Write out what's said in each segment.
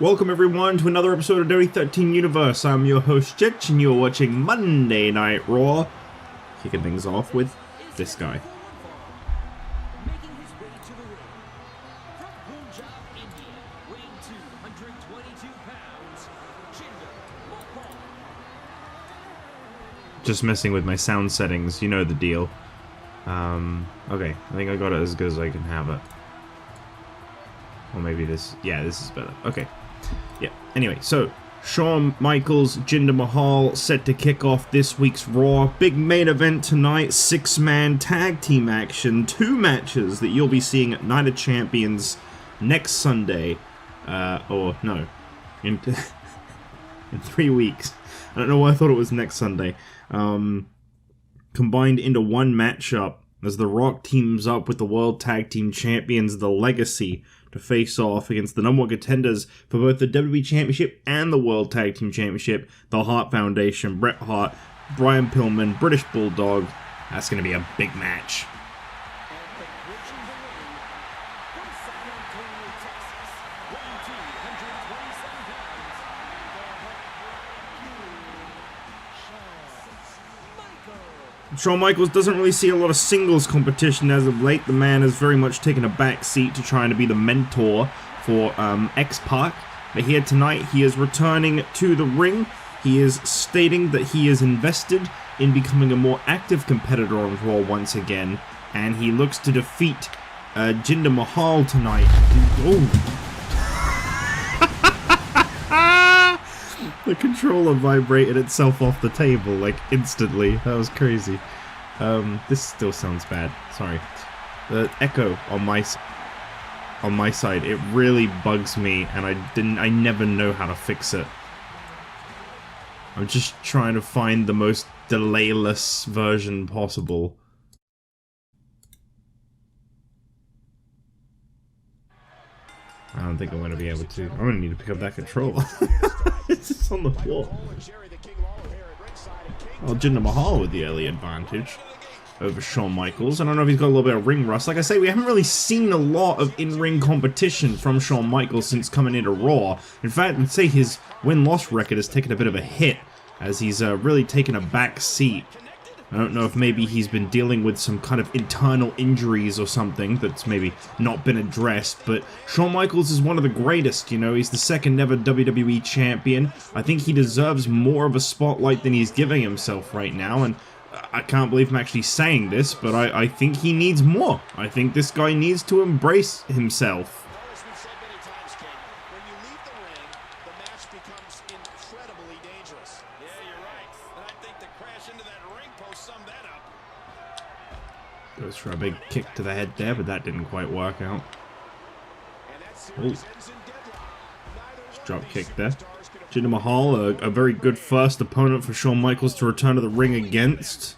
Welcome everyone to another episode of WWE 13 Universe. I'm your host Jitch and you're watching Monday Night Raw. Kicking things off with this guy. Just messing with my sound settings, you know the deal. Okay, I think I got it as good as I can have it. Or maybe this, yeah, this is better. Okay. Yeah, anyway, so Shawn Michaels, Jinder Mahal set to kick off this week's Raw. Big main event tonight, 6-man tag team action. 2 matches that you'll be seeing at Night of Champions next Sunday. Or, no, in 3 weeks. I don't know why I thought it was next Sunday. Combined into one matchup as The Rock teams up with the World Tag Team Champions, The Legacy, to face off against the #1 contenders for both the WWE Championship and the World Tag Team Championship, the Hart Foundation, Bret Hart, Brian Pillman, British Bulldog. That's going to be a big match. Shawn Michaels doesn't really see a lot of singles competition as of late. The man has very much taken a back seat to trying to be the mentor for X-Pac. But here tonight, he is returning to the ring. He is stating that he is invested in becoming a more active competitor on Raw once again. And he looks to defeat Jinder Mahal tonight. Oh. The controller vibrated itself off the table, like, instantly. That was crazy. This still sounds bad. Sorry. The echo on my side, it really bugs me, and I never know how to fix it. I'm just trying to find the most delayless version possible. I don't think I'm going to be able to. I'm going to need to pick up that controller. It's just on the floor. Well, Jinder Mahal with the early advantage over Shawn Michaels. I don't know if he's got a little bit of ring rust. Like I say, we haven't really seen a lot of in-ring competition from Shawn Michaels since coming into Raw. In fact, I'd say his win-loss record has taken a bit of a hit as he's really taken a back seat. I don't know if maybe he's been dealing with some kind of internal injuries or something that's maybe not been addressed, but Shawn Michaels is one of the greatest, you know, he's the second ever WWE Champion. I think he deserves more of a spotlight than he's giving himself right now, and I can't believe I'm actually saying this, but I think he needs more. I think this guy needs to embrace himself. Goes for a big kick to the head there, but that didn't quite work out. Oh. Drop kick there. Jinder Mahal, a very good first opponent for Shawn Michaels to return to the ring against.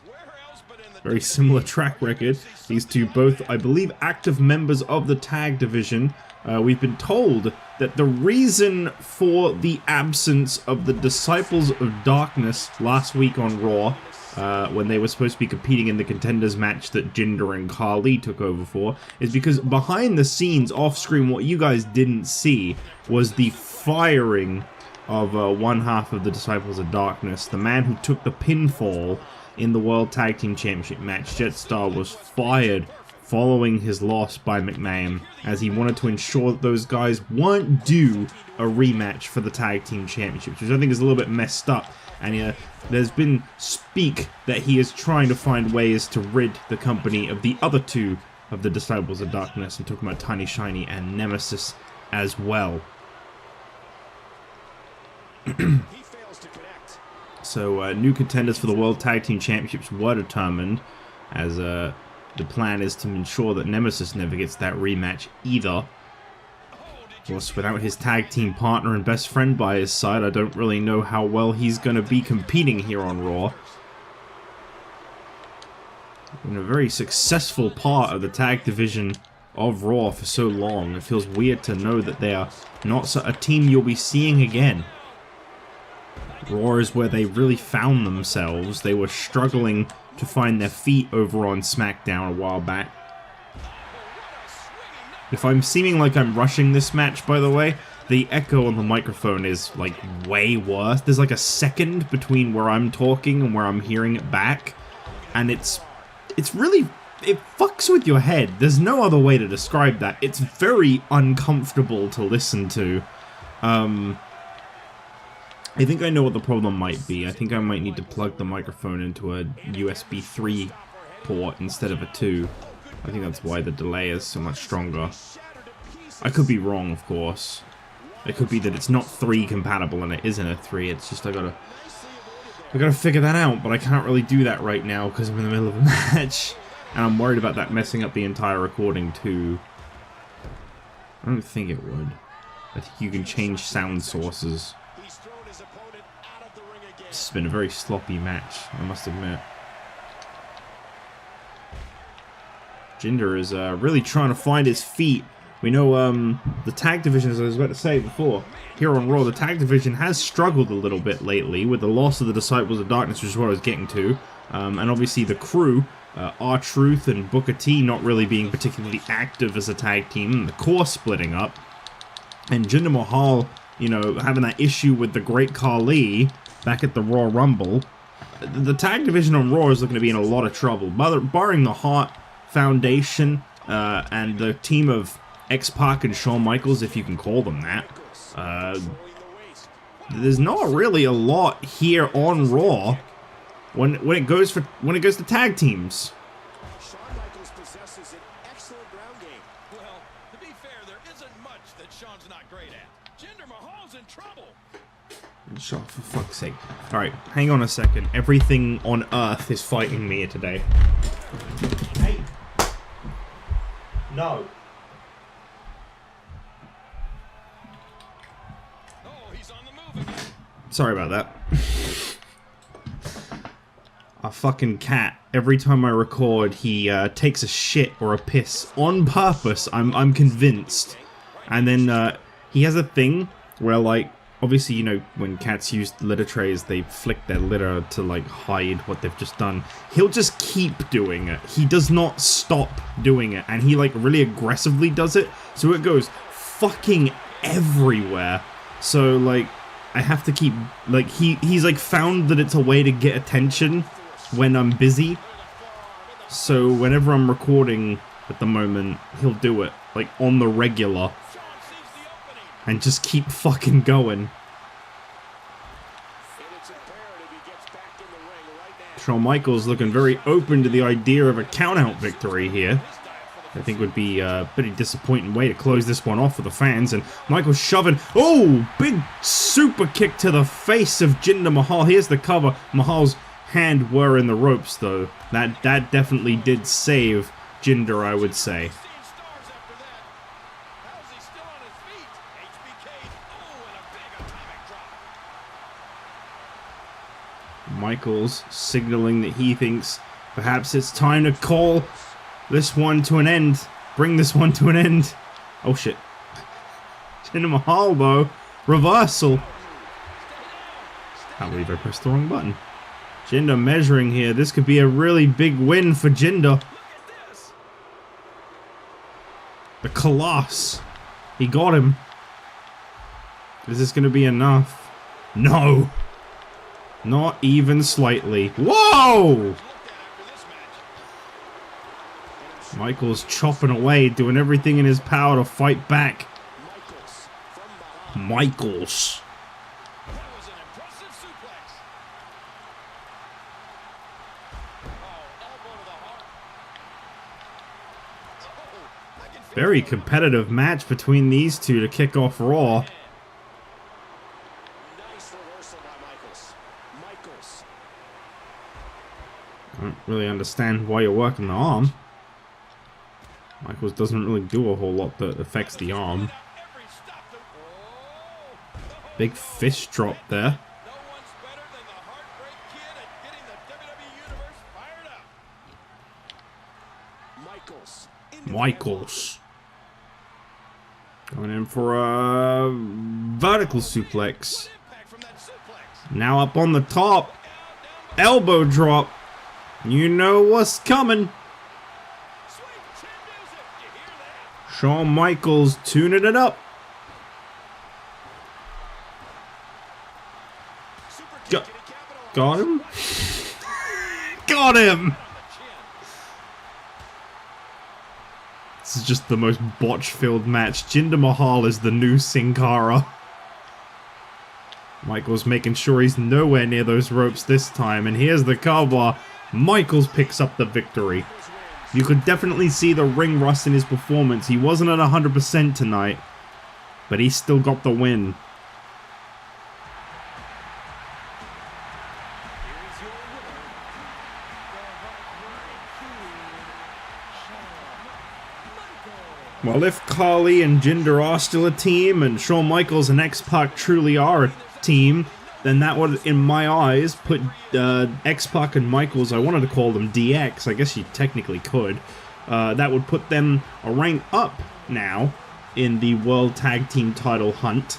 Very similar track record. These two both, I believe, active members of the tag division. We've been told that the reason for the absence of the Disciples of Darkness last week on Raw, when they were supposed to be competing in the Contenders match that Jinder and Khali took over for, is because behind the scenes, off screen, what you guys didn't see was the firing of one half of the Disciples of Darkness. The man who took the pinfall in the World Tag Team Championship match, Jetstar, was fired following his loss by McMahon, as he wanted to ensure that those guys weren't due a rematch for the Tag Team Championships, which I think is a little bit messed up. And there's been speak that he is trying to find ways to rid the company of the other two of the Disciples of Darkness. I'm talking about Tiny Shiny and Nemesis as well. So new contenders for the World Tag Team Championships were determined, as the plan is to ensure that Nemesis never gets that rematch either. Of course, without his tag team partner and best friend by his side, I don't really know how well he's going to be competing here on Raw. Been a very successful part of the tag division of Raw for so long. It feels weird to know that they are not a team you'll be seeing again. Raw is where they really found themselves. They were struggling to find their feet over on SmackDown a while back. If I'm seeming like I'm rushing this match, by the way, the echo on the microphone is, like, way worse. There's, like, a second between where I'm talking and where I'm hearing it back. And it's really... It fucks with your head. There's no other way to describe that. It's very uncomfortable to listen to. I think I know what the problem might be. I think I might need to plug the microphone into a USB 3 port instead of a 2. I think that's why the delay is so much stronger. I could be wrong, of course. It could be that it's not 3 compatible and it isn't a 3. It's just I gotta figure that out, but I can't really do that right now because I'm in the middle of a match. And I'm worried about that messing up the entire recording too. I don't think it would. I think you can change sound sources. This has been a very sloppy match, I must admit. Jinder is really trying to find his feet. We know the tag division, as I was about to say before, here on Raw, the tag division has struggled a little bit lately with the loss of the Disciples of Darkness, which is what I was getting to. And obviously the crew, R-Truth and Booker T not really being particularly active as a tag team, and the core splitting up. And Jinder Mahal, you know, having that issue with the Great Khali back at the Raw Rumble. The tag division on Raw is looking to be in a lot of trouble. Barring the Hart Foundation and the team of X-Pac and Shawn Michaels, if you can call them that. There's not really a lot here on Raw when it goes to tag teams. Shawn Michaels possesses an excellent ground game. Well, to be fair, there isn't much that Shawn's not great at. Jinder Mahal's in trouble. Shawn, for fuck's sake. Alright, hang on a second. Everything on Earth is fighting me today. Hey! No. Oh, he's on the move again. Sorry about that. A fucking cat. Every time I record, he takes a shit or a piss on purpose. I'm convinced. And then he has a thing where, like, obviously, you know, when cats use litter trays, they flick their litter to, like, hide what they've just done. He'll just keep doing it. He does not stop doing it. And he, like, really aggressively does it. So it goes fucking everywhere. So, like, I have to keep, like, he's, like, found that it's a way to get attention when I'm busy. So whenever I'm recording at the moment, he'll do it, like, on the regular. And just keep fucking going. Shawn Michaels looking very open to the idea of a count-out victory here. I think would be a pretty disappointing way to close this one off for the fans. And Michaels shoving. Oh, big super kick to the face of Jinder Mahal. Here's the cover. Mahal's hand were in the ropes, though. That definitely did save Jinder, I would say. Michaels signaling that he thinks perhaps it's time to call this one to an end. Bring this one to an end. Oh shit. Jinder Mahal, though. Reversal. Can't believe I pressed the wrong button. Jinder measuring here. This could be a really big win for Jinder. The Colossus. He got him. Is this going to be enough? No. Not even slightly. Whoa! Michaels chopping away, doing everything in his power to fight back. Michaels. Very competitive match between these two to kick off Raw. I don't really understand why you're working the arm. Michaels doesn't really do a whole lot that affects the arm. Big fist drop there. Michaels. Going in for a vertical suplex. Now up on the top. Elbow drop. You know what's coming. Shawn Michaels tuning it up. Got him. Got him! This is just the most botch-filled match. Jinder Mahal is the new Sin Cara. Michaels making sure he's nowhere near those ropes this time. And here's the cover. Michaels picks up the victory. You could definitely see the ring rust in his performance. He wasn't at 100% tonight, but he still got the win. Well, if Khali and Jinder are still a team, and Shawn Michaels and X-Pac truly are a team, then that would, in my eyes, put X-Pac and Michaels, I wanted to call them DX, I guess you technically could, that would put them a rank up now in the World Tag Team title hunt.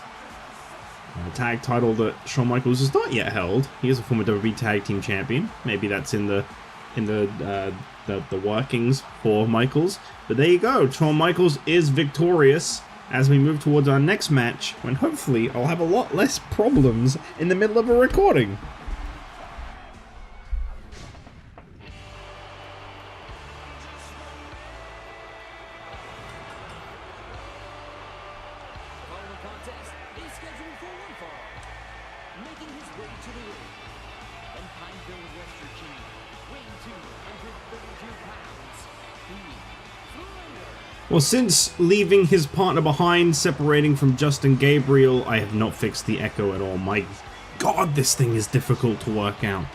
A tag title that Shawn Michaels has not yet held. He is a former WWE Tag Team Champion. Maybe that's in the workings for Michaels. But there you go. Shawn Michaels is victorious as we move towards our next match, when hopefully I'll have a lot less problems in the middle of a recording. Well, since leaving his partner behind, separating from Justin Gabriel, I have not fixed the echo at all. My God, this thing is difficult to work out.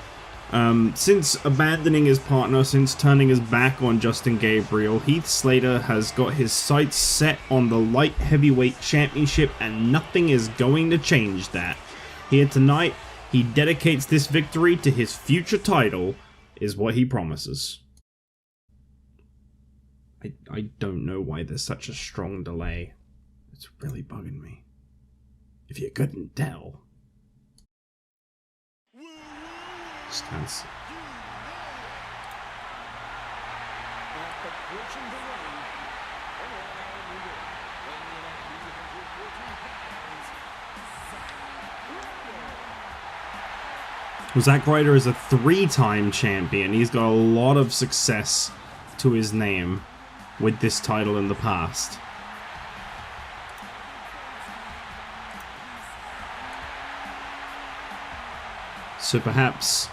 Since abandoning his partner, since turning his back on Justin Gabriel, Heath Slater has got his sights set on the Light Heavyweight Championship, and nothing is going to change that. Here tonight, he dedicates this victory to his future title, is what he promises. I don't know why there's such a strong delay. It's really bugging me. If you couldn't tell. Stands. Zack Ryder is a 3-time champion. He's got a lot of success to his name with this title in the past. So perhaps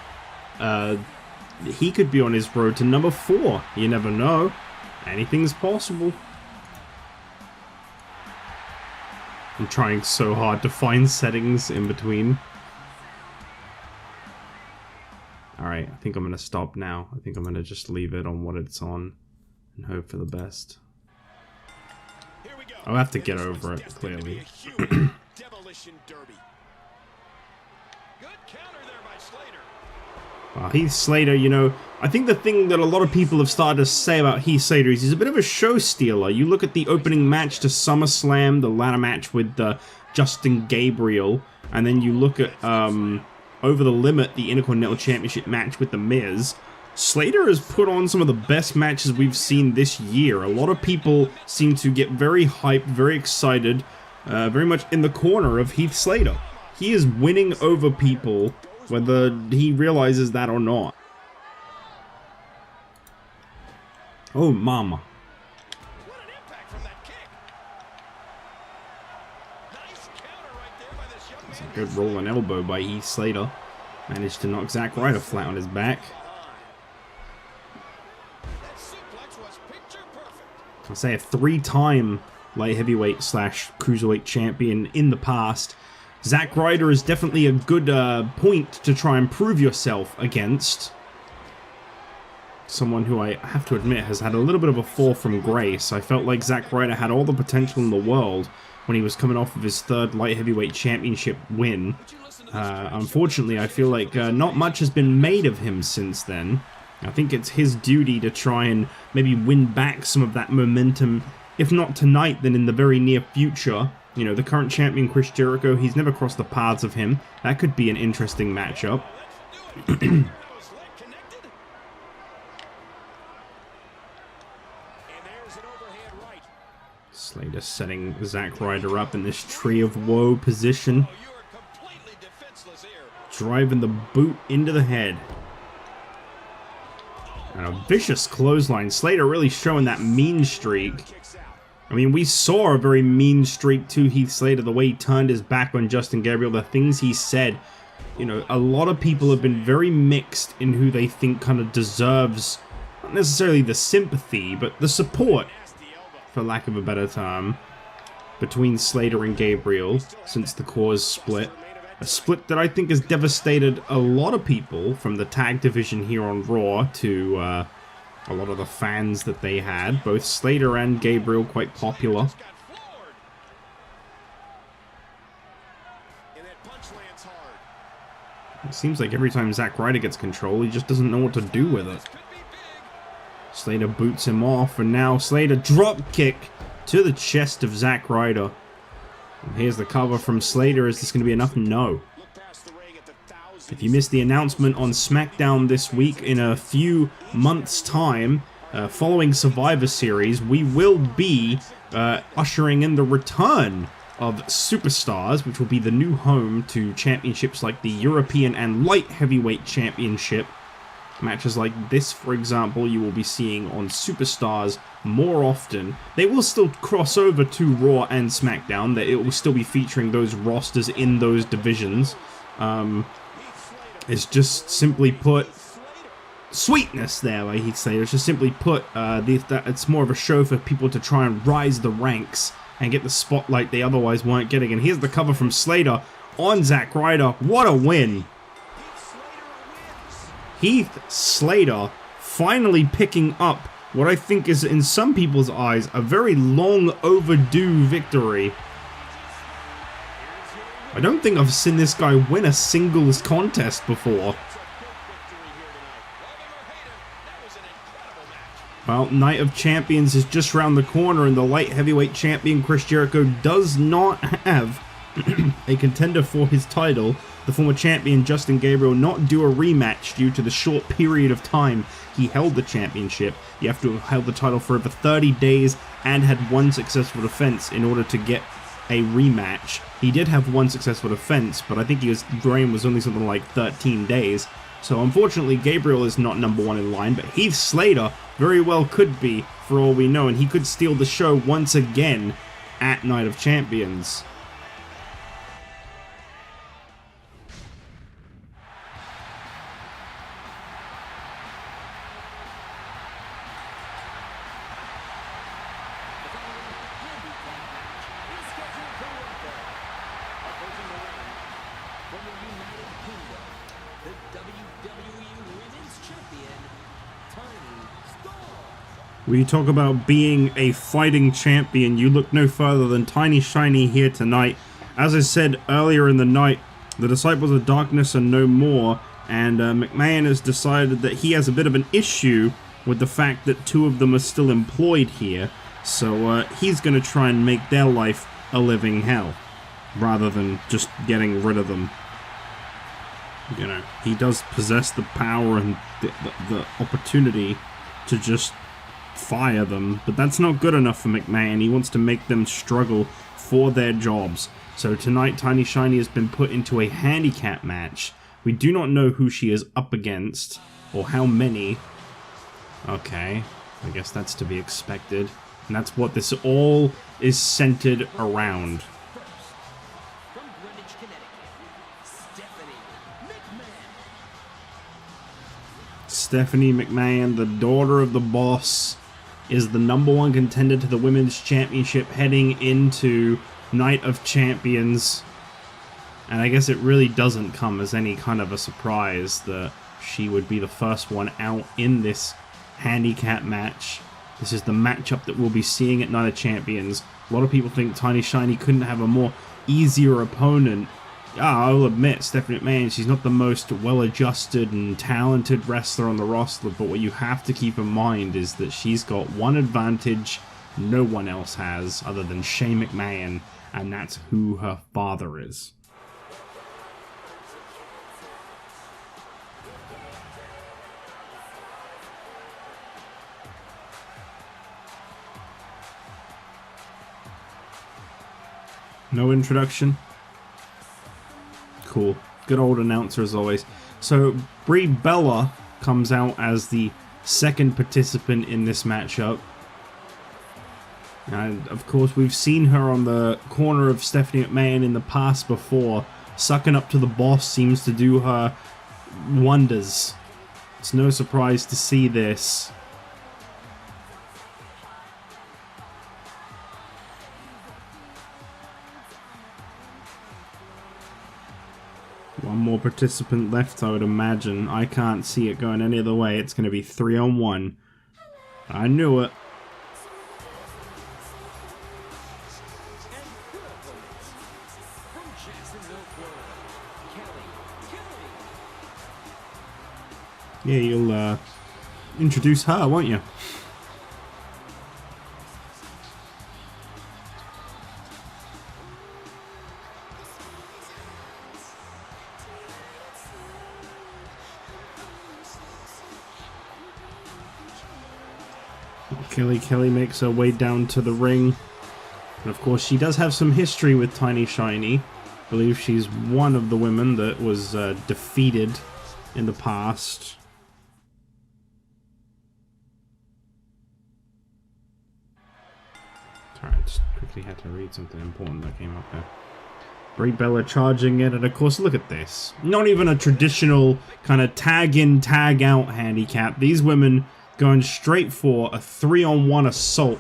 he could be on his road to number 4. You never know. Anything's possible. I'm trying so hard to find settings in between. Alright, I think I'm going to stop now. I think I'm going to just leave it on what it's on and hope for the best. I'll have to get over it, clearly. Heath Slater, you know, I think the thing that a lot of people have started to say about Heath Slater is he's a bit of a show stealer. You look at the opening match to SummerSlam, the ladder match with Justin Gabriel, and then you look at Over the Limit, the Intercontinental Championship match with The Miz. Slater has put on some of the best matches we've seen this year. A lot of people seem to get very hyped, very excited, very much in the corner of Heath Slater. He is winning over people, whether he realizes that or not. Oh, mama. That's a good rolling elbow by Heath Slater. Managed to knock Zack Ryder flat on his back. I'll say a 3-time light heavyweight / cruiserweight champion in the past. Zack Ryder is definitely a good point to try and prove yourself against. Someone who I have to admit has had a little bit of a fall from grace. I felt like Zack Ryder had all the potential in the world when he was coming off of his 3rd light heavyweight championship win. Unfortunately, I feel like not much has been made of him since then. I think it's his duty to try and maybe win back some of that momentum, if not tonight, then in the very near future. You know, the current champion, Chris Jericho, he's never crossed the paths of him. That could be an interesting matchup. Slater setting Zack Ryder up in this Tree of Woe position. driving the boot into the head. And a vicious clothesline. Slater really showing that mean streak. I mean, we saw a very mean streak to Heath Slater, the way he turned his back on Justin Gabriel, the things he said. You know, a lot of people have been very mixed in who they think kind of deserves, not necessarily the sympathy, but the support, for lack of a better term, between Slater and Gabriel since the cause split. A split that I think has devastated a lot of people, from the tag division here on Raw to a lot of the fans that they had. Both Slater and Gabriel quite popular. It seems like every time Zack Ryder gets control, he just doesn't know what to do with it. Slater boots him off, and now Slater drop kick to the chest of Zack Ryder. And here's the cover from Slater. Is this going to be enough? No. If you missed the announcement on SmackDown this week, in a few months' time, following Survivor Series, we will be ushering in the return of Superstars, which will be the new home to championships like the European and Light Heavyweight Championship. Matches like this, for example, you will be seeing on Superstars more often. They will still cross over to Raw and SmackDown. That it will still be featuring those rosters in those divisions. It's just simply put sweetness there, like he'd say. It's just simply put it's more of a show for people to try and rise the ranks and get the spotlight they otherwise weren't getting. And here's the cover from Slater on Zack Ryder. What a win! Heath Slater finally picking up what I think is, in some people's eyes, a very long overdue victory. I don't think I've seen this guy win a singles contest before. Well, Night of Champions is just around the corner, and the light heavyweight champion Chris Jericho does not have a contender for his title. The former champion Justin Gabriel not do a rematch due to the short period of time he held the championship. You have to have held the title for over 30 days and had one successful defense in order to get a rematch. He did have one successful defense, but I think his reign was only something like 13 days. So unfortunately, Gabriel is not number one in line, but Heath Slater very well could be, for all we know, and he could steal the show once again at Night of Champions. When you talk about being a fighting champion, you look no further than Tiny Shiny here tonight. As I said earlier in the night, the Disciples of Darkness are no more, and McMahon has decided that he has a bit of an issue with the fact that two of them are still employed here. So he's going to try and make their life a living hell, rather than just getting rid of them. You know, he does possess the power and the opportunity to just fire them, but that's not good enough for McMahon. He wants to make them struggle for their jobs. So tonight, Tiny Shiny has been put into a handicap match. We do not know who she is up against, or how many. Okay, I guess that's to be expected. And that's what this all is centered around. Stephanie McMahon, the daughter of the boss, is the number one contender to the Women's Championship heading into Night of Champions. And I guess it really doesn't come as any kind of a surprise that she would be the first one out in this handicap match. This is the matchup that we'll be seeing at Night of Champions. A lot of people think Tiny Shiny couldn't have a more easier opponent. I'll admit, Stephanie McMahon, she's not the most well-adjusted and talented wrestler on the roster, but what you have to keep in mind is that she's got one advantage no one else has other than Shane McMahon, and that's who her father is. No introduction? Cool. Good old announcer as always. So Brie Bella comes out as the second participant in this matchup. And of course we've seen her on the corner of Stephanie McMahon in the past before. Sucking up to the boss seems to do her wonders. It's no surprise to see this. One more participant left, I would imagine. I can't see it going any other way. It's going to be 3-on-1. I knew it. Yeah, you'll introduce her, won't you? Kelly makes her way down to the ring. And of course, she does have some history with Tiny Shiny. I believe she's one of the women that was defeated in the past. Sorry, I just quickly had to read something important that came up there. Brie Bella charging it, and of course, look at this. Not even a traditional kind of tag-in, tag-out handicap. These women going straight for a 3-on-1 assault.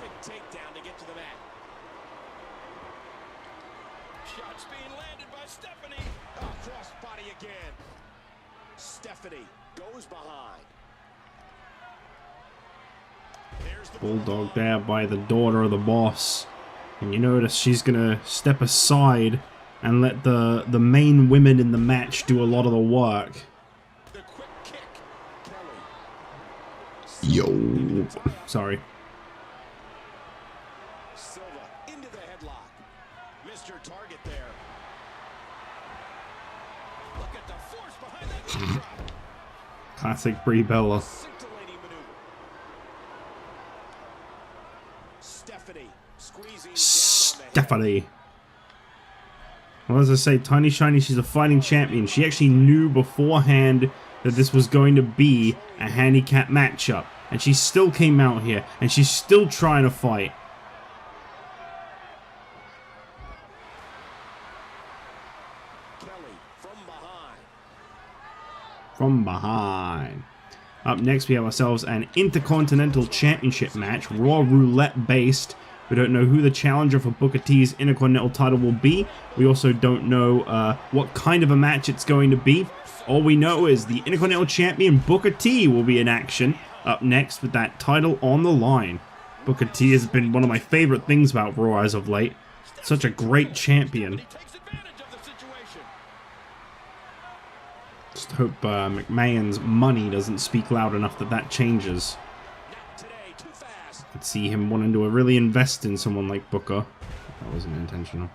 Shots being landed by Stephanie. Crossbody again. Stephanie goes behind. Bulldog there by the daughter of the boss. And you notice she's gonna step aside and let the main women in the match do a lot of the work. The quick kick. Yo. Sorry. Silva into the headlock. Mr. Target there. Look at the force behind that drop. Classic Brie Bella. Scintillating maneuver. Stephanie squeezing down on the Stephanie. Well, as I say, Tiny Shiny, she's a fighting champion. She actually knew beforehand that this was going to be a handicap matchup. And she still came out here, and she's still trying to fight. Kelly from behind. From behind. Up next, we have ourselves an Intercontinental Championship match, Raw Roulette based. We don't know who the challenger for Booker T's Intercontinental title will be. We also don't know what kind of a match it's going to be. All we know is the Intercontinental Champion Booker T will be in action up next with that title on the line. Booker T has been one of my favorite things about Raw as of late. Such a great champion. He takes advantage of the situation. Just hope McMahon's money doesn't speak loud enough that that changes. Not today, too fast. I could see him wanting to really invest in someone like Booker. That wasn't intentional.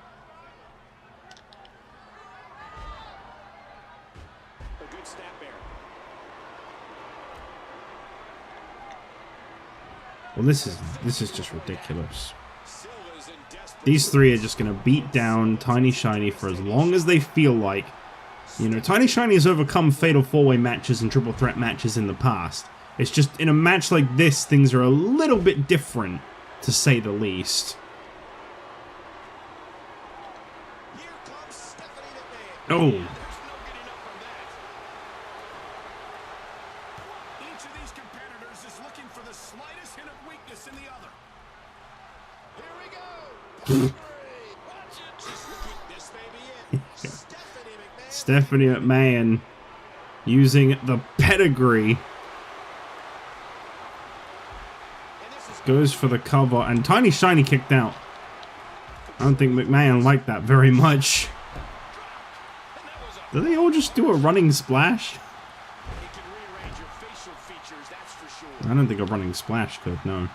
A good snap there. Well, this is just ridiculous. Silva's in desperate. These three are just going to beat down Tiny Shiny for as long as they feel like. You know, Tiny Shiny has overcome fatal four-way matches and triple threat matches in the past. It's just in a match like this, things are a little bit different, to say the least. Here comes Stephanie McMahon. Oh, There's no getting up from that. Each of these competitors is looking for the slightest hint of weakness in the other. Here we go. Watch it. Just keep this baby in. Stephanie McMahon. Stephanie McMahon using the pedigree. And this is Goes for the cover, and Tiny Shiny kicked out. I don't think McMahon liked that very much. and that was a Do they all just do a running splash? it can rearrange your facial features, that's for sure. I don't think a running splash could, no.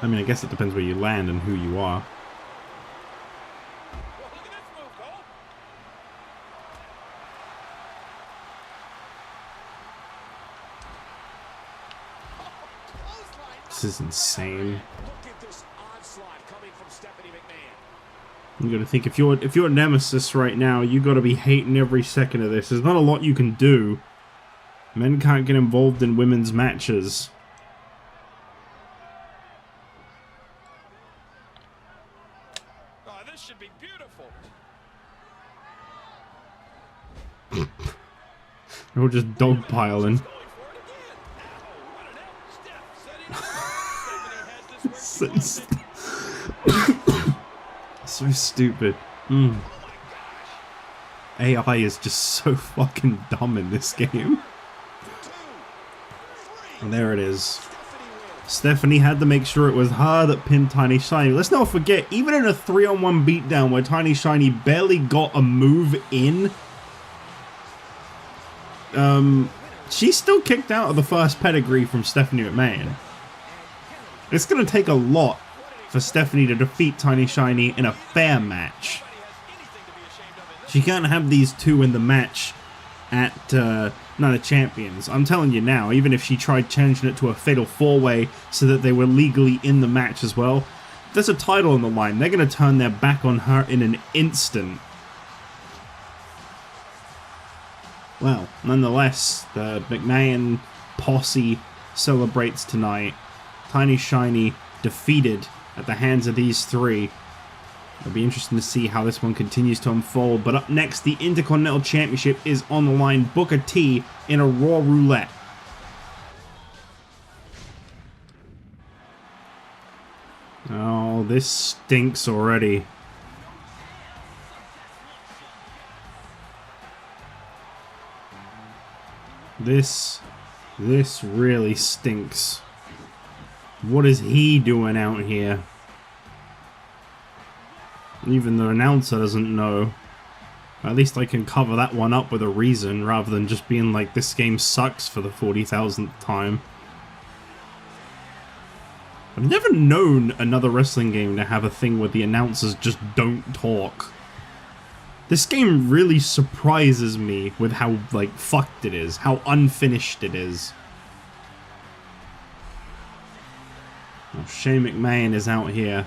I mean, I guess it depends where you land and who you are. Well, look at this move, Cole. Clothesline. This is insane. Look at this onslaught coming from Stephanie McMahon. You gotta think, if you're Nemesis right now, you gotta be hating every second of this. There's not a lot you can do. Men can't get involved in women's matches. Oh, this should be beautiful. They're all just dogpiling. So stupid. AI is just so fucking dumb in this game. And there it is. Stephanie had to make sure it was her that pinned Tiny Shiny. Let's not forget, even in a 3-on-1 beatdown where Tiny Shiny barely got a move in, she still kicked out of the first pedigree from Stephanie McMahon. It's going to take a lot for Stephanie to defeat Tiny Shiny in a fair match. She can't have these two in the match at Night of Champions. I'm telling you now, even if she tried changing it to a Fatal 4-Way so that they were legally in the match as well, there's a title on the line. They're going to turn their back on her in an instant. Well, nonetheless, the McMahon posse celebrates tonight. Tiny Shiny defeated at the hands of these three. It'll be interesting to see how this one continues to unfold. But up next, the Intercontinental Championship is on the line. Booker T in a Raw Roulette. Oh, this stinks already. This really stinks. What is he doing out here? Even the announcer doesn't know. At least I can cover that one up with a reason, rather than just being like, this game sucks for the 40,000th time. I've never known another wrestling game to have a thing where the announcers just don't talk. This game really surprises me with how, like, fucked it is, how unfinished it is. Oh, Shane McMahon is out here.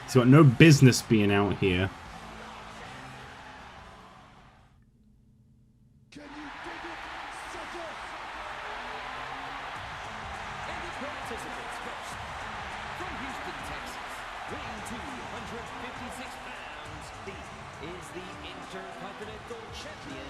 He's got no business being out here. Is the Intercontinental Champion.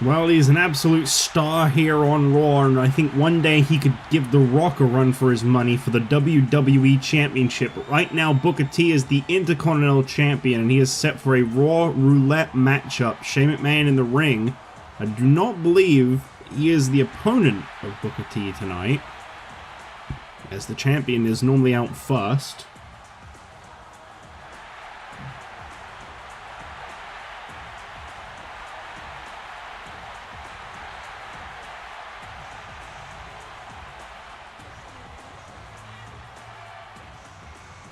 Well, he's an absolute star here on Raw, and I think one day he could give The Rock a run for his money for the WWE Championship. But right now, Booker T is the Intercontinental Champion, and he is set for a Raw Roulette matchup. Shane McMahon in the ring. I do not believe he is the opponent of Booker T tonight, as the champion is normally out first.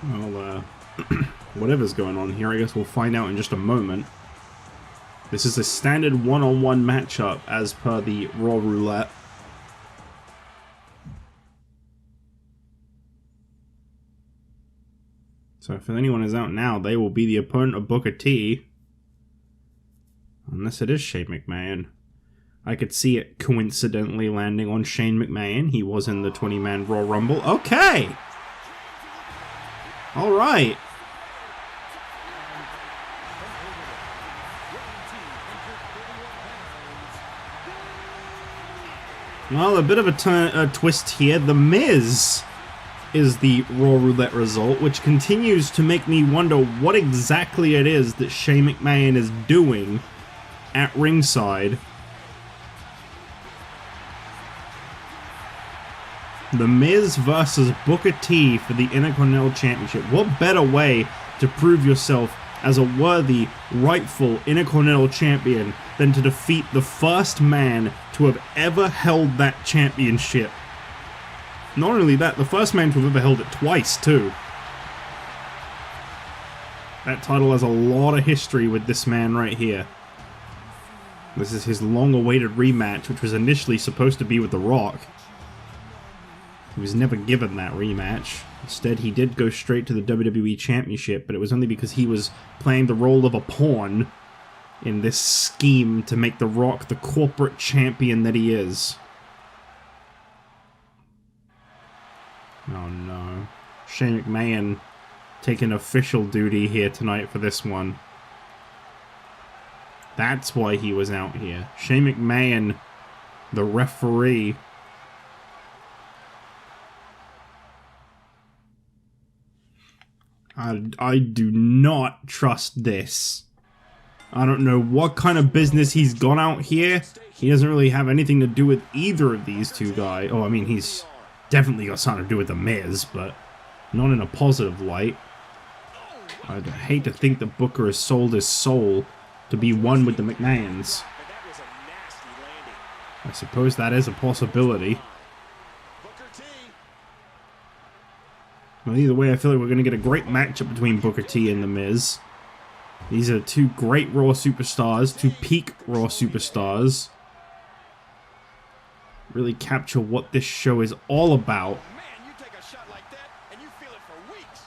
Well, whatever's going on here, I guess we'll find out in just a moment. This is a standard one-on-one matchup as per the Raw Roulette. So if anyone is out now, they will be the opponent of Booker T. Unless it is Shane McMahon. I could see it coincidentally landing on Shane McMahon. He was in the 20-man Raw Rumble. Okay! Alright. Well, a bit of a twist here. The Miz is the Raw Roulette result, which continues to make me wonder what exactly it is that Shane McMahon is doing at ringside. The Miz versus Booker T for the Intercontinental Championship. What better way to prove yourself as a worthy, rightful Intercontinental Champion than to defeat the first man to have ever held that championship? Not only that, the first man to have ever held it twice, too. That title has a lot of history with this man right here. This is his long-awaited rematch, which was initially supposed to be with The Rock. He was never given that rematch. Instead, he did go straight to the WWE Championship, but it was only because he was playing the role of a pawn in this scheme to make The Rock the corporate champion that he is. Oh no. Shane McMahon taking official duty here tonight for this one. That's why he was out here. Shane McMahon, the referee. I do not trust this. I don't know what kind of business he's gone out here. He doesn't really have anything to do with either of these two guys. Oh, I mean, he's definitely got something to do with The Miz, but not in a positive light. I'd hate to think that Booker has sold his soul to be one with the McMahons. I suppose that is a possibility. Well, either way, I feel like we're going to get a great matchup between Booker T and The Miz. These are two great Raw superstars, two peak Raw superstars. Really capture what this show is all about. Man, you take a shot like that and you feel it for weeks.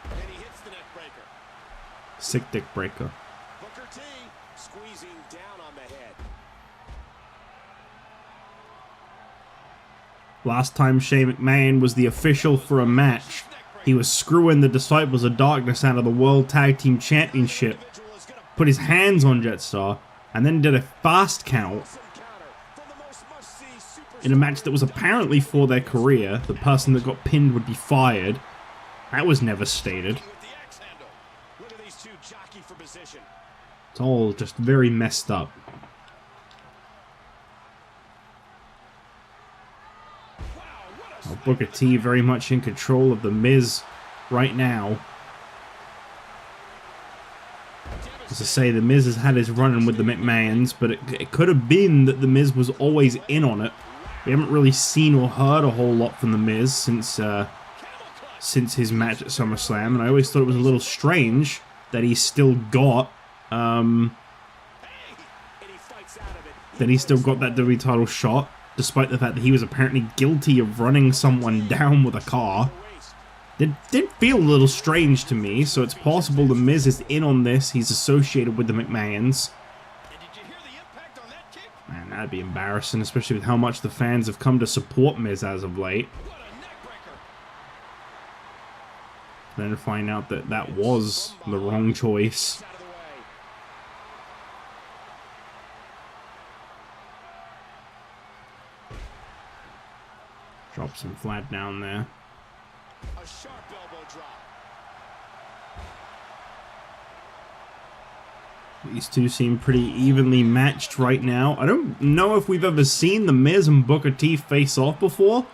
And he hits the neck breaker. Sick dick breaker. Booker T squeezing down on the head. Last time Shane McMahon was the official for a match, he was screwing the Disciples of Darkness out of the World Tag Team Championship, put his hands on Jetstar, and then did a fast count in a match that was apparently for their career. The person that got pinned would be fired. That was never stated. It's all just very messed up. Well, Booker T very much in control of The Miz right now. As I say, The Miz has had his run-in with the McMahons, but it could have been that The Miz was always in on it. We haven't really seen or heard a whole lot from The Miz since his match at SummerSlam, and I always thought it was a little strange that he's still got that WWE title shot, despite the fact that he was apparently guilty of running someone down with a car. It did feel a little strange to me, so it's possible The Miz is in on this. He's associated with the McMahons. Man, that'd be embarrassing, especially with how much the fans have come to support Miz as of late. Then to find out that that was the wrong choice. Drops him flat down there. A sharp elbow drop. These two seem pretty evenly matched right now. I don't know if we've ever seen The Miz and Booker T face off before.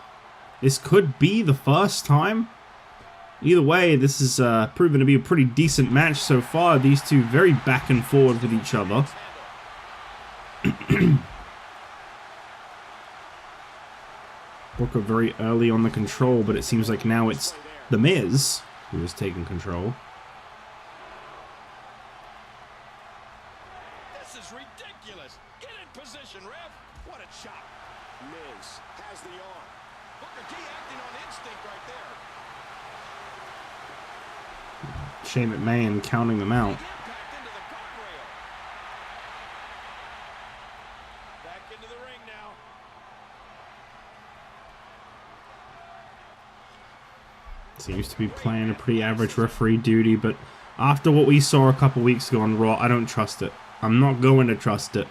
This could be the first time. Either way, this is proven to be a pretty decent match so far. These two very back and forward with each other. Booker very early on the control, but it seems like now it's The Miz who is taking control. This is ridiculous. Get in position, ref. What a chop. Miz has the arm. Booker T acting on instinct right there. Shane McMahon counting them out. Impact into the guardrail. Back into the ring now. Seems to be playing a pretty average referee duty, but after what we saw a couple weeks ago on Raw, I don't trust it. I'm not going to trust it.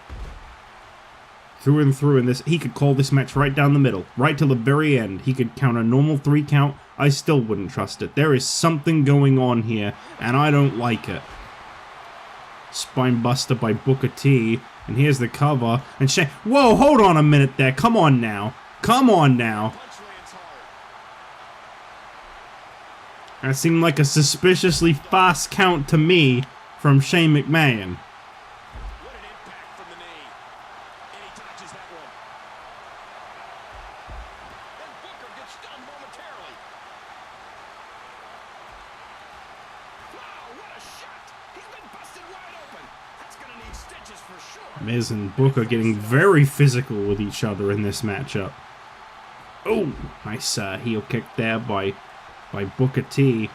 Through and through in this, he could call this match right down the middle, right till the very end. He could count a normal 3 count. I still wouldn't trust it. There is something going on here, and I don't like it. Spine buster by Booker T, and here's the cover. And Shane, whoa, hold on a minute there. Come on now. Come on now. That seemed like a suspiciously fast count to me from Shane McMahon. What an impact from the knee. And he dodges that one. And Booker gets stunned momentarily. Wow, what a shot. He's been busted wide open. That's going to need stitches for sure. Miz and Booker getting very physical with each other in this matchup. Oh, nice heel kick there by Booker T.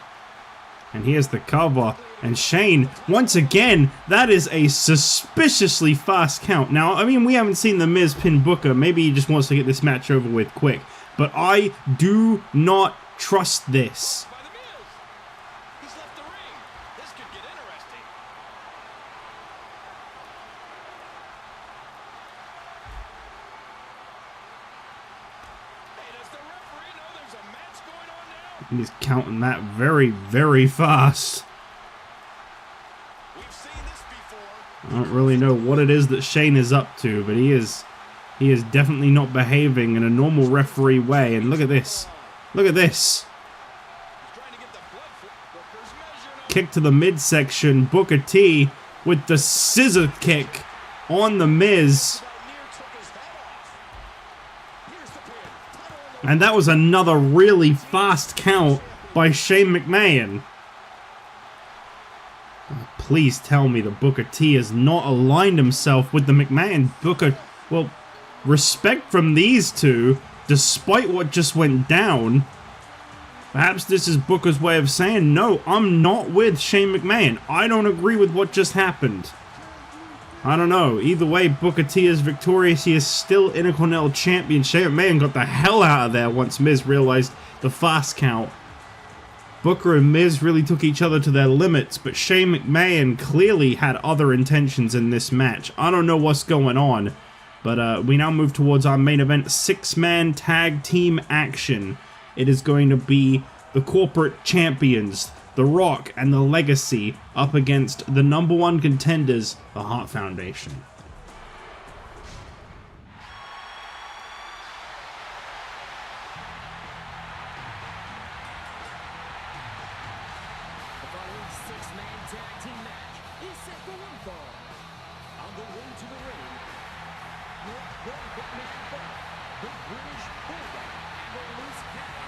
And here's the cover. And Shane, once again, that is a suspiciously fast count. Now, I mean, we haven't seen The Miz pin Booker. Maybe he just wants to get this match over with quick. But I do not trust this. He's counting that very, very fast. I don't really know what it is that Shane is up to, but he is definitely not behaving in a normal referee way. And look at this. Look at this. Kick to the midsection. Booker T with the scissor kick on The Miz. And that was another really fast count by Shane McMahon. Please tell me that Booker T has not aligned himself with the McMahon. Booker, well, respect from these two, despite what just went down. Perhaps this is Booker's way of saying, no, I'm not with Shane McMahon. I don't agree with what just happened. I don't know. Either way, Booker T is victorious. He is still Intercontinental Champion. Shane McMahon got the hell out of there once Miz realized the fast count. Booker and Miz really took each other to their limits, but Shane McMahon clearly had other intentions in this match. I don't know what's going on, but we now move towards our main event, 6-man tag team action. It is going to be the corporate champions, The Rock and the Legacy, up against the #1 contenders, the Hart Foundation. The following 6-man tag team match is set for one fall. On the way to the ring, the British Bulldog and the loose cannon,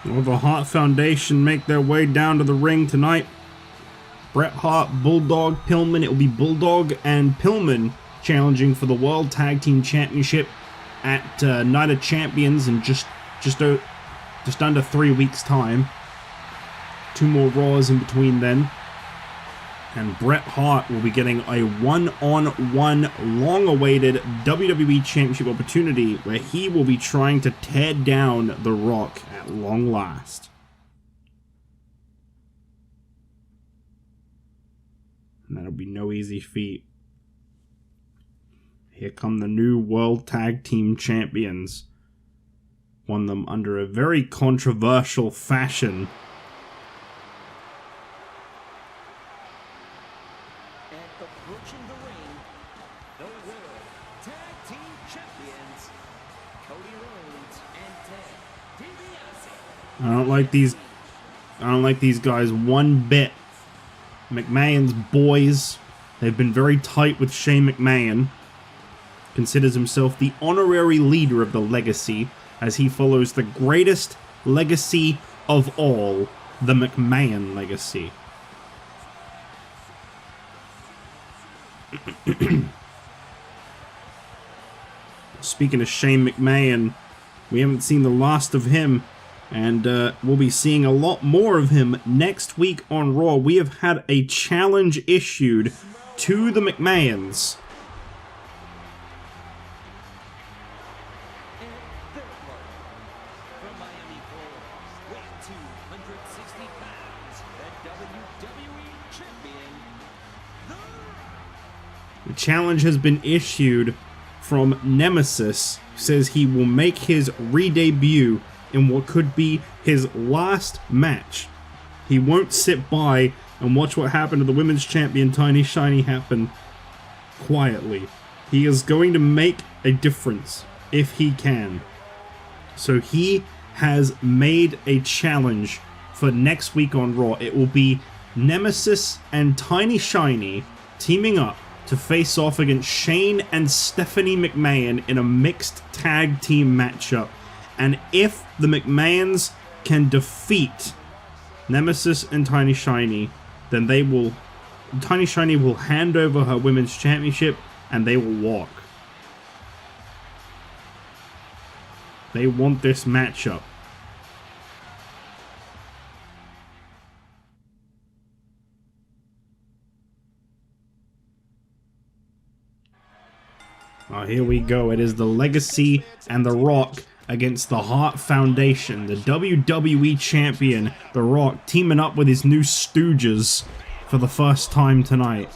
Will the Hart Foundation make their way down to the ring tonight? Bret Hart, Bulldog, Pillman. It will be Bulldog and Pillman challenging for the World Tag Team Championship at Night of Champions in just under 3 weeks' time. 2 more Raws in between then. And Bret Hart will be getting a one-on-one long-awaited WWE Championship opportunity where he will be trying to tear down The Rock at long last. And that'll be no easy feat. Here come the new World Tag Team Champions. Won them under a very controversial fashion. approaching the ring, the World Tag Team Champions, Cody Rhodes and Ted DiBiase. I don't like these guys one bit. McMahon's boys. They've been very tight with Shane McMahon. Considers himself the honorary leader of the Legacy, as he follows the greatest legacy of all, the McMahon Legacy. Speaking of Shane McMahon, we haven't seen the last of him, and we'll be seeing a lot more of him next week on Raw. We have had a challenge issued to the McMahons. From Miami, Florida, weighing 260 pounds, the WWE Champion, The The challenge has been issued from Nemesis, who says he will make his re-debut in what could be his last match. He won't sit by and watch what happened to the women's champion Tiny Shiny happen quietly. He is going to make a difference if he can. So he has made a challenge for next week on Raw. It will be Nemesis and Tiny Shiny teaming up to face off against Shane and Stephanie McMahon in a mixed tag team matchup. And if the McMahons can defeat Nemesis and Tiny Shiny, then Tiny Shiny will hand over her women's championship and they will walk. They want this matchup. Oh, here we go. It is the Legacy and The Rock against the Hart Foundation. The WWE Champion, The Rock, teaming up with his new stooges for the first time tonight.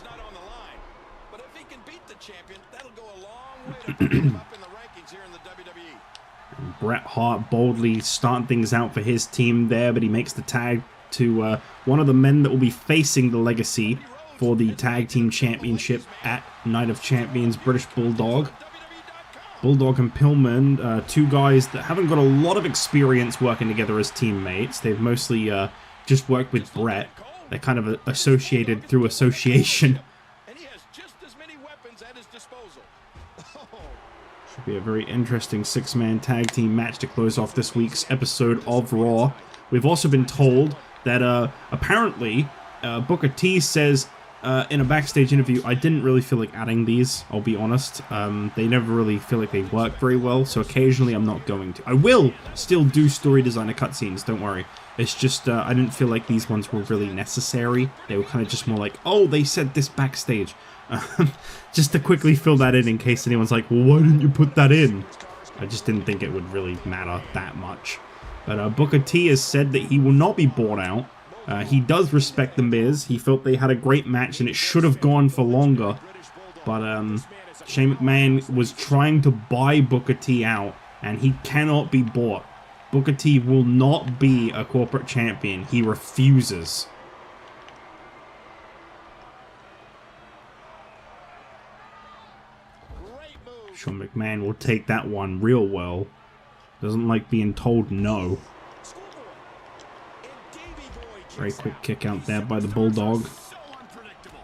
But if he can beat the champion, that'll go a long way to move him up in the rankings here in the WWE. Bret Hart boldly starting things out for his team there, but he makes the tag to one of the men that will be facing the Legacy for the Tag Team Championship at Night of Champions, British Bulldog. Bulldog and Pillman, two guys that haven't got a lot of experience working together as teammates. They've mostly just worked with Bret. They're kind of associated through association. And he has just as many weapons at his disposal. Should be a very interesting six-man tag team match to close off this week's episode of Raw. We've also been told that apparently Booker T says in a backstage interview, I didn't really feel like adding these, I'll be honest. They never really feel like they work very well, so occasionally I'm not going to. I will still do story designer cutscenes, don't worry. It's just, I didn't feel like these ones were really necessary. They were kind of just more like, oh, they said this backstage. Just to quickly fill that in case anyone's like, well, why didn't you put that in? I just didn't think it would really matter that much. But Booker T has said that he will not be bought out. He does respect The Miz. He felt they had a great match and it should have gone for longer. But Shane McMahon was trying to buy Booker T out and he cannot be bought. Booker T will not be a corporate champion. He refuses. Shawn McMahon will take that one real well. Doesn't like being told no. Very quick kick out there by the Bulldog. So unpredictable.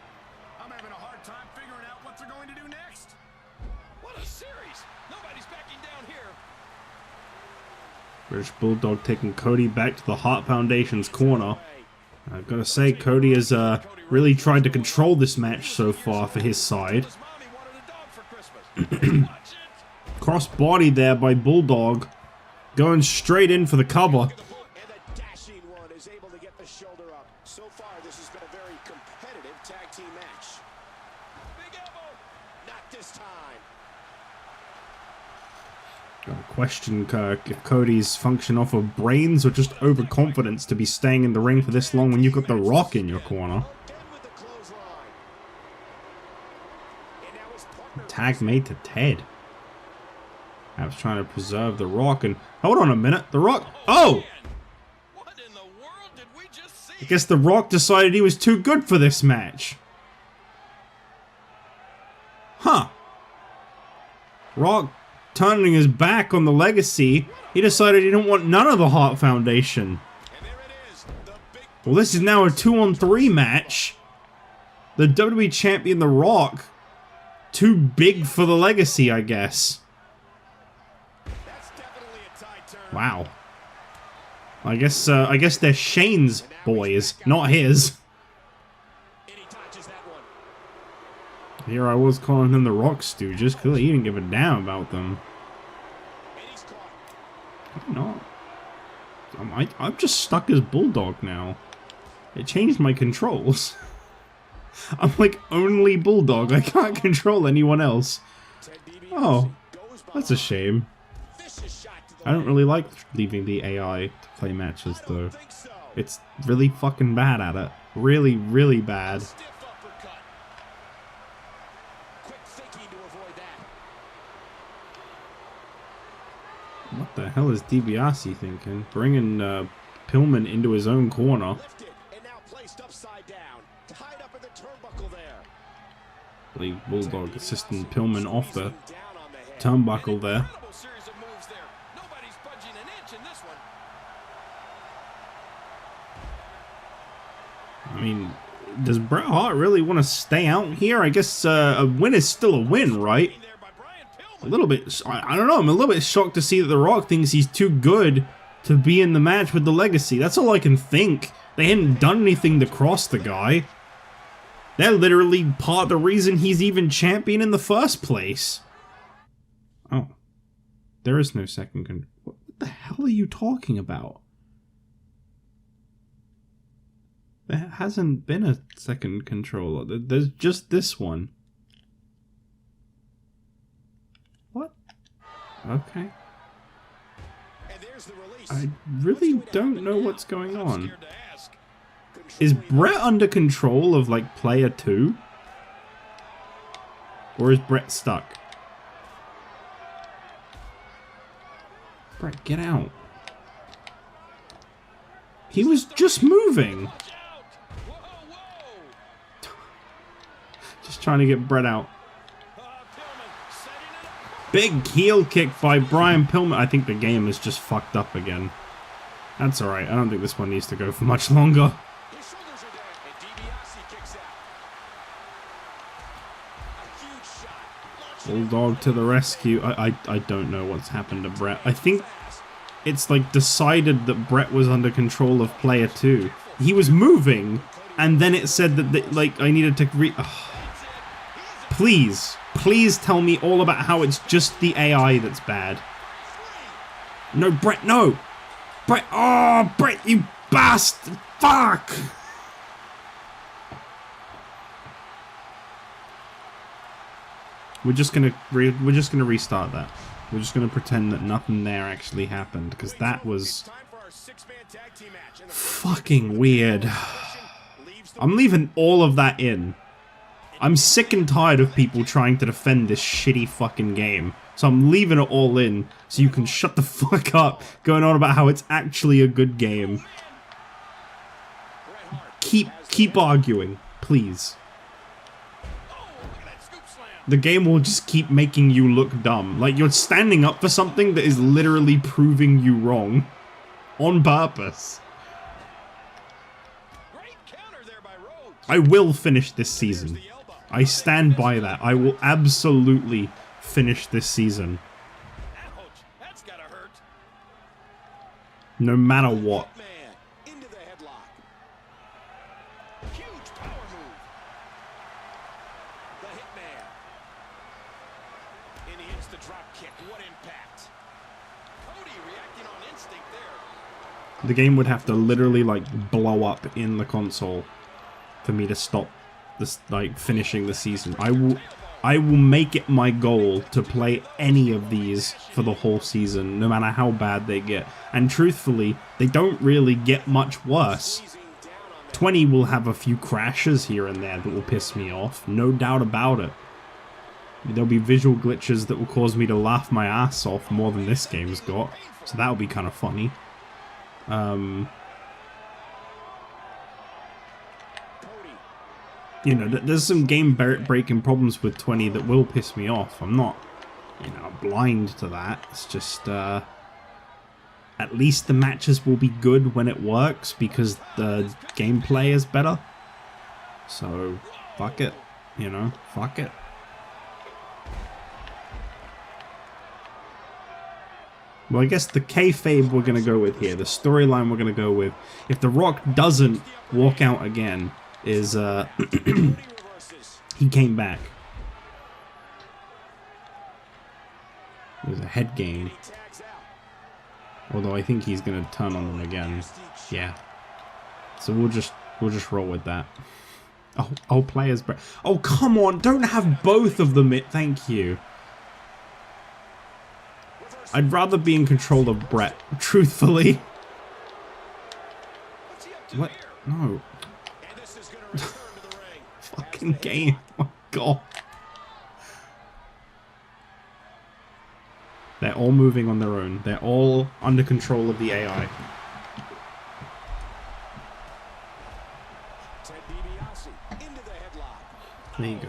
I'm having a hard time figuring out what they're going to do next. What a series. Nobody's backing down here. British Bulldog taking Cody back to the Hart Foundation's corner. I've got to say, Cody has really tried to control this match so far for his side. His mommy wanted a dog for Christmas. Watch it. Cross body there by Bulldog. Going straight in for the cover. And the dashing one is able to get the shoulder up. So far, this has been a very competitive tag team match. Big elbow. Not this time. Got to question if Cody's function off of brains or just overconfidence to be staying in the ring for this long when you've got The Rock in your corner. With the clothesline. And now his partner. Tag made to Ted. I was trying to preserve The Rock and... Hold on a minute. The Rock... Oh! What in the world did we just see? I guess The Rock decided he was too good for this match. Huh. Rock turning his back on the Legacy. He decided he didn't want none of the Hart Foundation. And there it is. The big Well, this is now a 2-on-3 match. The WWE Champion, The Rock, too big for the Legacy, I guess. That's definitely a tight turn. Wow. I guess they're Shane's boys, not his. And he touches that one. Here I was calling them the Rock Stooges. Clearly he didn't give a damn about them. And he's caught. No. I'm just stuck as Bulldog now. It changed my controls. I'm like only Bulldog. I can't control anyone else. Ted DiBiase Oh, goes that's a shame. vicious shot to the I don't really like leaving the AI to play matches though. think so. It's really fucking bad at it. Really, really bad. Stiff uppercut. Quick thinking to avoid that. What the hell is DiBiase thinking? Bringing Pillman into his own corner. Lifted and now placed upside down. Tied up in the turnbuckle there. The Bulldog assisting Pillman off the Down on the head. turnbuckle there. Incredible series of moves there. Nobody's budging an inch in this one. I mean, does Bret Hart really want to stay out here? I guess a win is still a win, right? There by Brian A Pillman. little bit, I don't know, I'm a little bit shocked to see that The Rock thinks he's too good to be in the match with the Legacy. That's all I can think. They hadn't done anything to cross the guy. They're literally part of the reason he's even champion in the first place. Oh. There is no second what the hell are you talking about? There hasn't been a second controller. There's just this one. What? Okay. I really don't know what's going on. Is Brett under control of, like, player 2? Or is Brett stuck? Brett, get out. He was just moving. Just trying to get Brett out. Big heel kick by Brian Pillman. I think the game is just fucked up again. That's alright. I don't think this one needs to go for much longer. Bulldog to the rescue. I don't know what's happened to Brett. I think it's like decided that Brett was under control of player 2. He was moving, and then it said that like I needed to Please tell me all about how it's just the AI that's bad. No, Brett, no! Brett, oh, Brett, you bastard! Fuck! We're just gonna restart that. We're just gonna pretend that nothing there actually happened, because that was fucking weird. I'm leaving all of that in. I'm sick and tired of people trying to defend this shitty fucking game. So I'm leaving it all in so you can shut the fuck up going on about how it's actually a good game. Keep arguing, please. The game will just keep making you look dumb. Like you're standing up for something that is literally proving you wrong. On purpose. I will finish this season. I stand by that. I will absolutely finish this season. No matter what. The game would have to literally like blow up in the console for me to stop this, like, finishing the season. I will make it my goal to play any of these for the whole season, no matter how bad they get. And truthfully, they don't really get much worse. 20 will have a few crashes here and there that will piss me off, no doubt about it. There'll be visual glitches that will cause me to laugh my ass off more than this game's got, so that'll be kind of funny. You know, there's some game-breaking problems with 20 that will piss me off. I'm not, you know, blind to that. It's just, at least the matches will be good when it works because the gameplay is better. So, fuck it. You know, fuck it. Well, I guess the kayfabe we're going to go with here, the storyline we're going to go with, if The Rock doesn't walk out again, is, he came back. It was a head game. Although I think he's going to turn on them again. Yeah. So we'll just roll with that. Oh, players, Brett. Oh, come on, don't have both of them. Thank you. I'd rather be in control of Brett, truthfully. What? No. Fucking game. Oh my god. They're all moving on their own. They're all under control of the AI. There you go.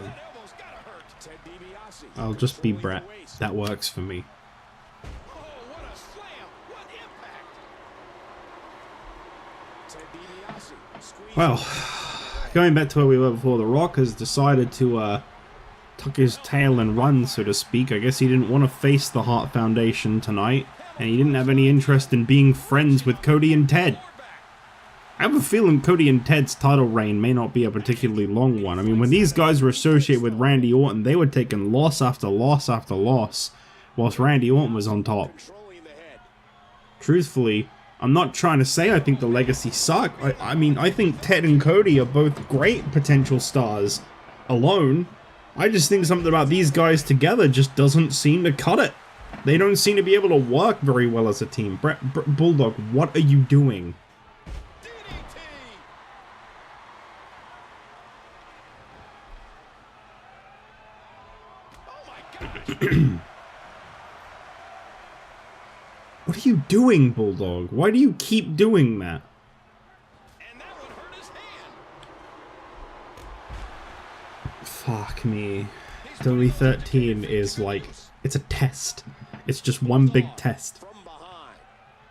I'll just be Brett. That works for me. Well, going back to where we were before, The Rock has decided to tuck his tail and run, so to speak. I guess he didn't want to face the Hart Foundation tonight, and he didn't have any interest in being friends with Cody and Ted. I have a feeling Cody and Ted's title reign may not be a particularly long one. I mean, when these guys were associated with Randy Orton, they were taking loss after loss after loss. whilst Randy Orton was on top. Controlling the head. Truthfully, I'm not trying to say I think the Legacy suck. I mean, I think Ted and Cody are both great potential stars alone. I just think something about these guys together just doesn't seem to cut it. They don't seem to be able to work very well as a team. Bulldog, what are you doing? DDT. Oh my God. What are you doing, Bulldog? Why do you keep doing that? And that one hurt his hand. Fuck me. WWE 13 is like, it's a test. It's just one big test. From behind.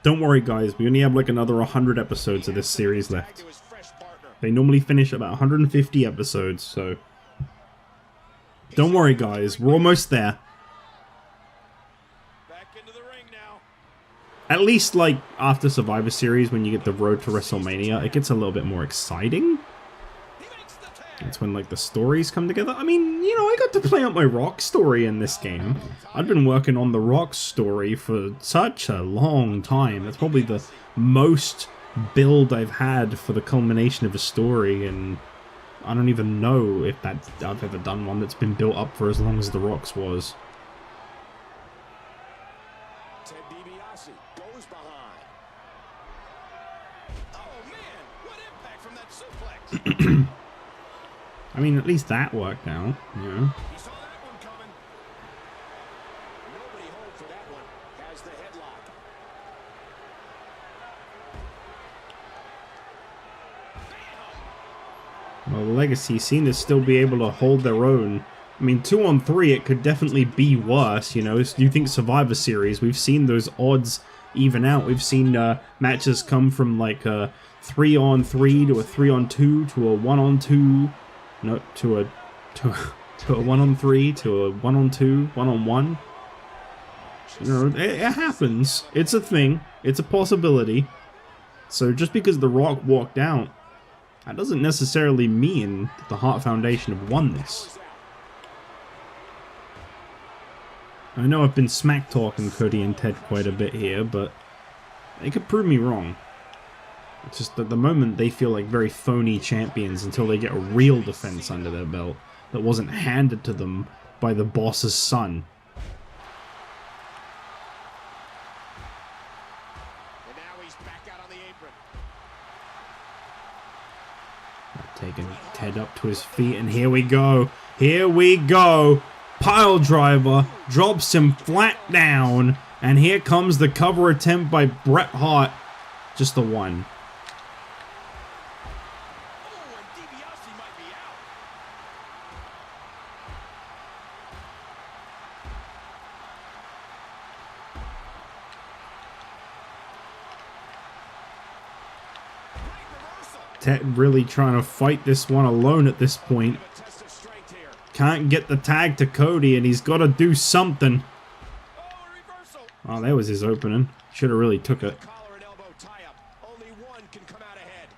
Don't worry, guys. We only have like another 100 episodes of this series left. To his fresh partner. They normally finish about 150 episodes, so... Don't worry, guys. We're almost there. Back into the ring now. At least, like, after Survivor Series, when you get the road to WrestleMania, it gets a little bit more exciting. He makes the tag. It's when, like, the stories come together. I mean, you know, I got to play out my Rock story in this game. I've been working on the Rock story for such a long time. That's probably the most build I've had for the culmination of a story, and I don't even know if I've ever done one that's been built up for as long as the Rock's was. Ted DiBiase goes behind. Oh man, what impact from that suplex. I mean, at least that worked out, you know. He saw that one coming. Nobody home for that one. Has the headlock. Well, the Legacy seem to still be able to hold their own. I mean, 2-on-3, it could definitely be worse, you know. Do you think Survivor Series, we've seen those odds even out. We've seen matches come from like a 3-on-3 to a 3-on-2 to a 1-on-2, no, to a 1-on-3 to a 1-on-2, 1-on-1. You know, it happens. It's a thing. It's a possibility. So just because The Rock walked out, that doesn't necessarily mean that the Hart Foundation have won this. I know I've been smack-talking Cody and Ted quite a bit here, but they could prove me wrong. It's just that at the moment they feel like very phony champions until they get a real defense under their belt that wasn't handed to them by the boss's son. And now he's back out on the apron. Taking Ted up to his feet, and here we go. Here we go. Pile driver drops him flat down, and here comes the cover attempt by Bret Hart. Just the one. Oh, and DiBiase might be out. Great reversal. Ted really trying to fight this one alone at this point. A test of strength here. Can't get the tag to Cody, and he's got to do something. Oh, a reversal. Oh, there was his opening. Should have really took it. Collar and elbow tie up. Only one can come out ahead.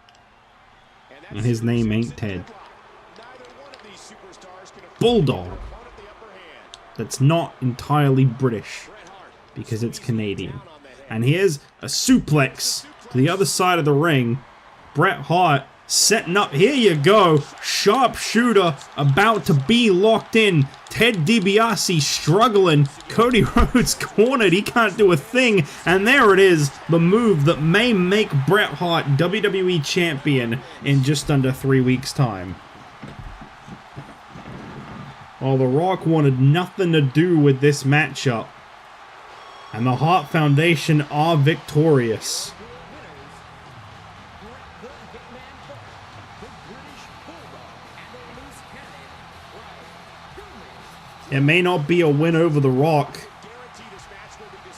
And his name ain't Ted. Neither one of these superstars can afford Bulldog. their opponent the upper hand. That's not entirely British, Bret Hart because it's Canadian. down on the head. And here's a suplex to the other side of the ring. Bret Hart setting up. Here you go. Sharpshooter about to be locked in. Ted DiBiase struggling. Cody Rhodes cornered. He can't do a thing. And there it is. The move that may make Bret Hart WWE Champion in just under 3 weeks' time. Well, The Rock wanted nothing to do with this matchup. And the Hart Foundation are victorious. It may not be a win over The Rock,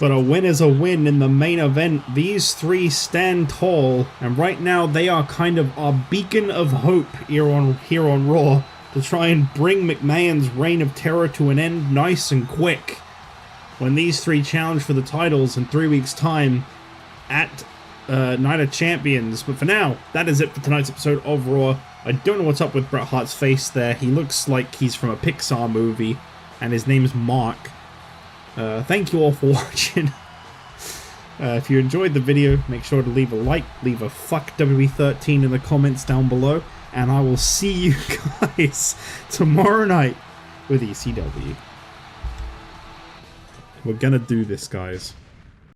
but a win is a win in the main event. These three stand tall, and right now they are kind of our beacon of hope here on Raw to try and bring McMahon's reign of terror to an end nice and quick. When these three challenge for the titles in 3 weeks' time at Night of Champions. But for now, that is it for tonight's episode of Raw. I don't know what's up with Bret Hart's face there. He looks like he's from a Pixar movie, and his name's Mark. Thank you all for watching. If you enjoyed the video, make sure to leave a like, leave a fuck WWE13 in the comments down below, and I will see you guys tomorrow night with ECW. We're gonna do this, guys.